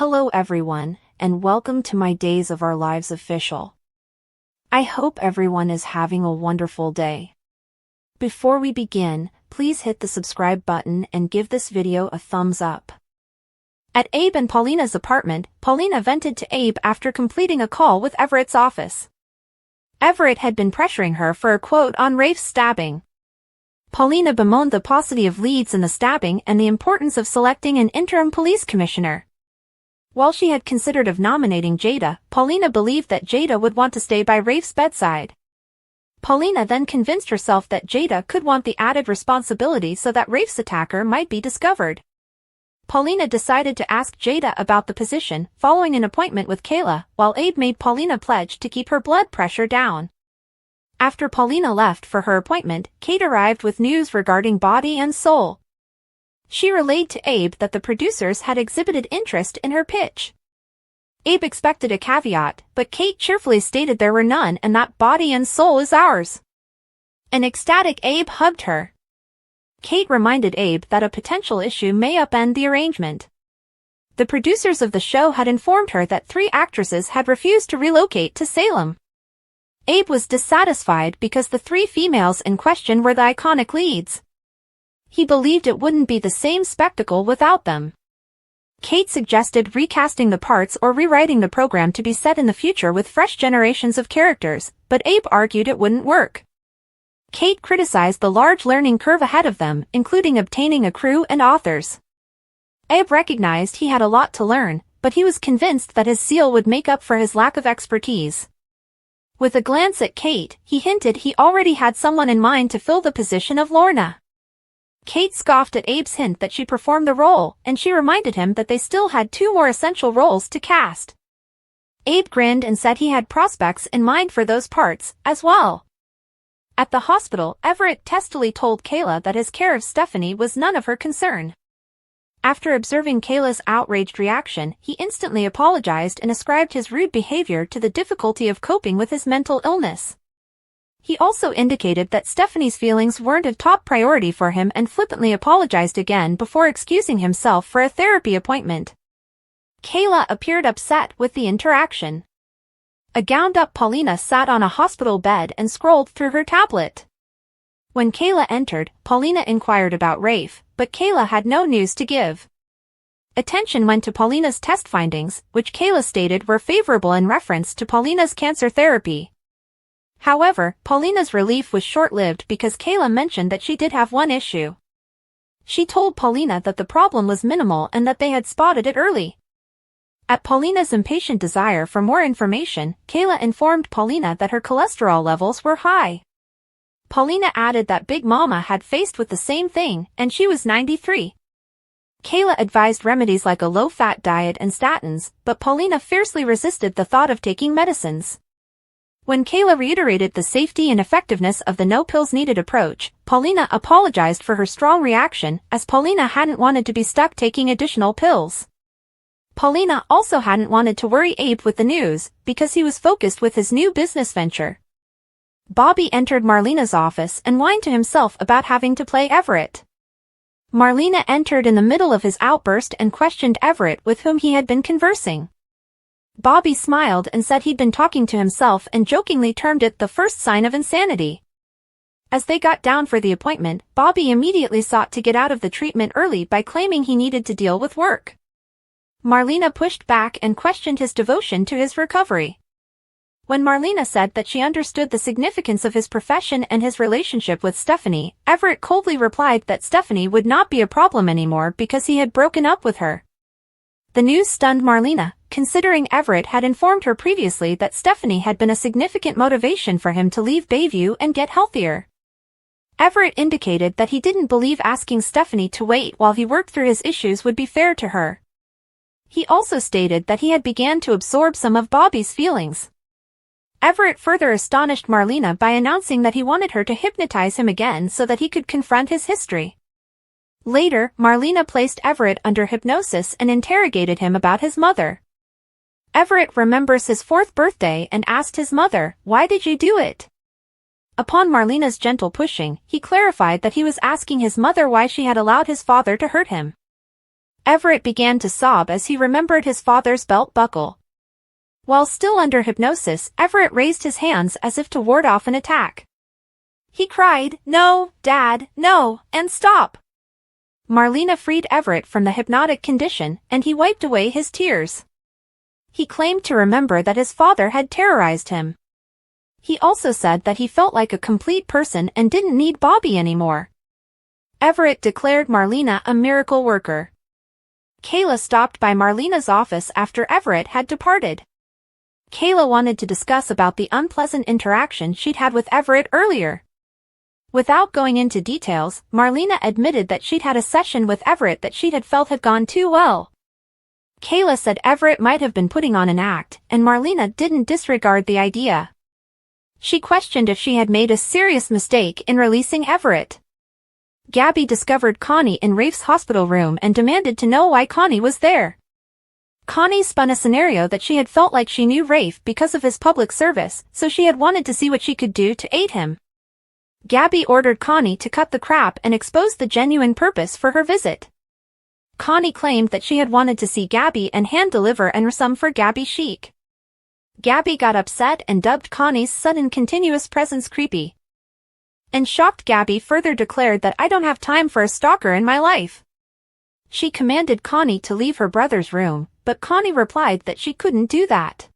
Hello everyone, and welcome to my Days of Our Lives official. I hope everyone is having a wonderful day. Before we begin, please hit the subscribe button and give this video a thumbs up. At Abe and Paulina's apartment, Paulina vented to Abe after completing a call with Everett's office. Everett had been pressuring her for a quote on Rafe's stabbing. Paulina bemoaned the paucity of leads in the stabbing and the importance of selecting an interim police commissioner. While she had considered of nominating Jada, Paulina believed that Jada would want to stay by Rafe's bedside. Paulina then convinced herself that Jada could want the added responsibility so that Rafe's attacker might be discovered. Paulina decided to ask Jada about the position, following an appointment with Kayla, while Abe made Paulina pledge to keep her blood pressure down. After Paulina left for her appointment, Kate arrived with news regarding Body and Soul. She relayed to Abe that the producers had exhibited interest in her pitch. Abe expected a caveat, but Kate cheerfully stated there were none and that Body and Soul is ours. An ecstatic Abe hugged her. Kate reminded Abe that a potential issue may upend the arrangement. The producers of the show had informed her that 3 actresses had refused to relocate to Salem. Abe was dissatisfied because the 3 females in question were the iconic leads. He believed it wouldn't be the same spectacle without them. Kate suggested recasting the parts or rewriting the program to be set in the future with fresh generations of characters, but Abe argued it wouldn't work. Kate criticized the large learning curve ahead of them, including obtaining a crew and authors. Abe recognized he had a lot to learn, but he was convinced that his seal would make up for his lack of expertise. With a glance at Kate, he hinted he already had someone in mind to fill the position of Lorna. Kate scoffed at Abe's hint that she performed the role, and she reminded him that they still had 2 more essential roles to cast. Abe grinned and said he had prospects in mind for those parts, as well. At the hospital, Everett testily told Kayla that his care of Stephanie was none of her concern. After observing Kayla's outraged reaction, he instantly apologized and ascribed his rude behavior to the difficulty of coping with his mental illness. He also indicated that Stephanie's feelings weren't a top priority for him and flippantly apologized again before excusing himself for a therapy appointment. Kayla appeared upset with the interaction. A gowned-up Paulina sat on a hospital bed and scrolled through her tablet. When Kayla entered, Paulina inquired about Rafe, but Kayla had no news to give. Attention went to Paulina's test findings, which Kayla stated were favorable in reference to Paulina's cancer therapy. However, Paulina's relief was short-lived because Kayla mentioned that she did have one issue. She told Paulina that the problem was minimal and that they had spotted it early. At Paulina's impatient desire for more information, Kayla informed Paulina that her cholesterol levels were high. Paulina added that Big Mama had faced with the same thing, and she was 93. Kayla advised remedies like a low-fat diet and statins, but Paulina fiercely resisted the thought of taking medicines. When Kayla reiterated the safety and effectiveness of the no-pills-needed approach, Paulina apologized for her strong reaction, as Paulina hadn't wanted to be stuck taking additional pills. Paulina also hadn't wanted to worry Abe with the news, because he was focused with his new business venture. Bobby entered Marlena's office and whined to himself about having to play Everett. Marlena entered in the middle of his outburst and questioned Everett, with whom he had been conversing. Bobby smiled and said he'd been talking to himself and jokingly termed it the first sign of insanity. As they got down for the appointment, Bobby immediately sought to get out of the treatment early by claiming he needed to deal with work. Marlena pushed back and questioned his devotion to his recovery. When Marlena said that she understood the significance of his profession and his relationship with Stephanie, Everett coldly replied that Stephanie would not be a problem anymore because he had broken up with her. The news stunned Marlena, considering Everett had informed her previously that Stephanie had been a significant motivation for him to leave Bayview and get healthier. Everett indicated that he didn't believe asking Stephanie to wait while he worked through his issues would be fair to her. He also stated that he had begun to absorb some of Bobby's feelings. Everett further astonished Marlena by announcing that he wanted her to hypnotize him again so that he could confront his history. Later, Marlena placed Everett under hypnosis and interrogated him about his mother. Everett remembers his 4th birthday and asked his mother, "Why did you do it?" Upon Marlena's gentle pushing, he clarified that he was asking his mother why she had allowed his father to hurt him. Everett began to sob as he remembered his father's belt buckle. While still under hypnosis, Everett raised his hands as if to ward off an attack. He cried, "No, Dad, no, and stop!" Marlena freed Everett from the hypnotic condition, and he wiped away his tears. He claimed to remember that his father had terrorized him. He also said that he felt like a complete person and didn't need Bobby anymore. Everett declared Marlena a miracle worker. Kayla stopped by Marlena's office after Everett had departed. Kayla wanted to discuss about the unpleasant interaction she'd had with Everett earlier. Without going into details, Marlena admitted that she'd had a session with Everett that she'd had felt had gone too well. Kayla said Everett might have been putting on an act, and Marlena didn't disregard the idea. She questioned if she had made a serious mistake in releasing Everett. Gabby discovered Connie in Rafe's hospital room and demanded to know why Connie was there. Connie spun a scenario that she had felt like she knew Rafe because of his public service, so she had wanted to see what she could do to aid him. Gabby ordered Connie to cut the crap and expose the genuine purpose for her visit. Connie claimed that she had wanted to see Gabby and hand-deliver and some for Gabby chic. Gabby got upset and dubbed Connie's sudden continuous presence creepy. And shocked Gabby further declared that "I don't have time for a stalker in my life." She commanded Connie to leave her brother's room, but Connie replied that she couldn't do that.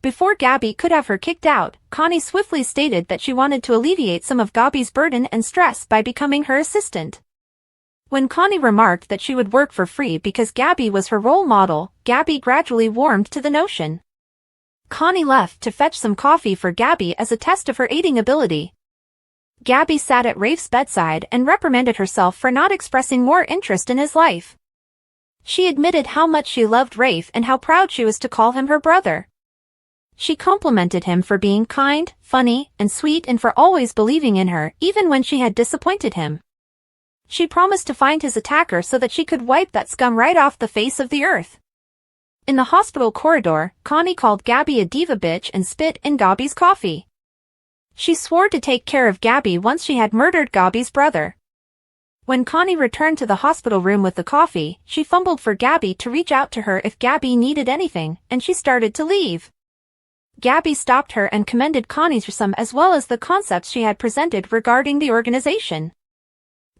Before Gabby could have her kicked out, Connie swiftly stated that she wanted to alleviate some of Gabby's burden and stress by becoming her assistant. When Connie remarked that she would work for free because Gabby was her role model, Gabby gradually warmed to the notion. Connie left to fetch some coffee for Gabby as a test of her aiding ability. Gabby sat at Rafe's bedside and reprimanded herself for not expressing more interest in his life. She admitted how much she loved Rafe and how proud she was to call him her brother. She complimented him for being kind, funny, and sweet and for always believing in her, even when she had disappointed him. She promised to find his attacker so that she could wipe that scum right off the face of the earth. In the hospital corridor, Connie called Gabby a diva bitch and spit in Gabby's coffee. She swore to take care of Gabby once she had murdered Gabby's brother. When Connie returned to the hospital room with the coffee, she fumbled for Gabby to reach out to her if Gabby needed anything, and she started to leave. Gabby stopped her and commended Connie's wisdom as well as the concepts she had presented regarding the organization.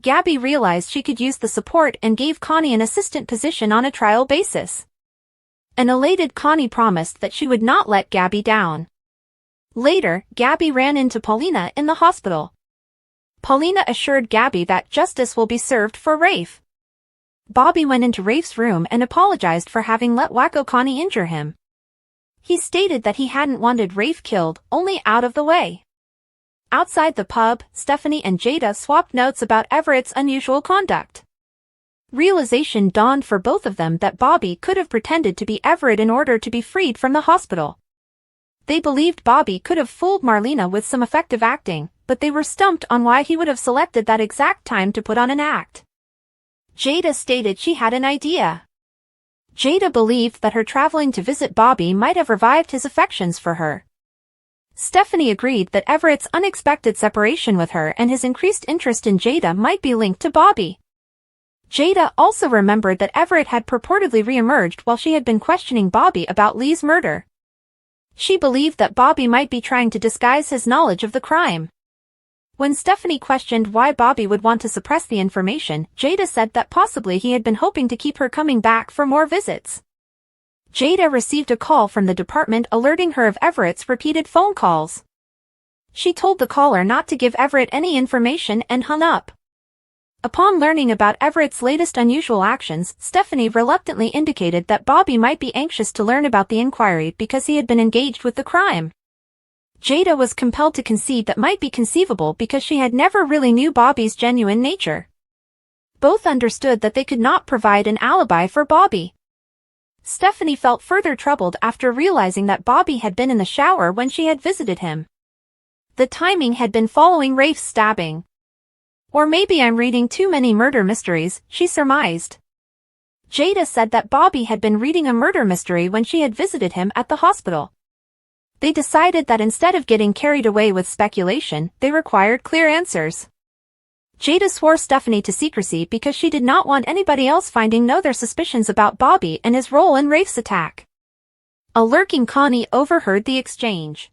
Gabby realized she could use the support and gave Connie an assistant position on a trial basis. An elated Connie promised that she would not let Gabby down. Later, Gabby ran into Paulina in the hospital. Paulina assured Gabby that justice will be served for Rafe. Bobby went into Rafe's room and apologized for having let Wacko Connie injure him. He stated that he hadn't wanted Rafe killed, only out of the way. Outside the pub, Stephanie and Jada swapped notes about Everett's unusual conduct. Realization dawned for both of them that Bobby could have pretended to be Everett in order to be freed from the hospital. They believed Bobby could have fooled Marlena with some effective acting, but they were stumped on why he would have selected that exact time to put on an act. Jada stated she had an idea. Jada believed that her traveling to visit Bobby might have revived his affections for her. Stephanie agreed that Everett's unexpected separation with her and his increased interest in Jada might be linked to Bobby. Jada also remembered that Everett had purportedly re-emerged while she had been questioning Bobby about Lee's murder. She believed that Bobby might be trying to disguise his knowledge of the crime. When Stephanie questioned why Bobby would want to suppress the information, Jada said that possibly he had been hoping to keep her coming back for more visits. Jada received a call from the department alerting her of Everett's repeated phone calls. She told the caller not to give Everett any information and hung up. Upon learning about Everett's latest unusual actions, Stephanie reluctantly indicated that Bobby might be anxious to learn about the inquiry because he had been engaged with the crime. Jada was compelled to concede that might be conceivable because she had never really knew Bobby's genuine nature. Both understood that they could not provide an alibi for Bobby. Stephanie felt further troubled after realizing that Bobby had been in the shower when she had visited him. The timing had been following Rafe's stabbing. Or maybe I'm reading too many murder mysteries, she surmised. Jada said that Bobby had been reading a murder mystery when she had visited him at the hospital. They decided that instead of getting carried away with speculation, they required clear answers. Jada swore Stephanie to secrecy because she did not want anybody else finding out their suspicions about Bobby and his role in Rafe's attack. A lurking Connie overheard the exchange.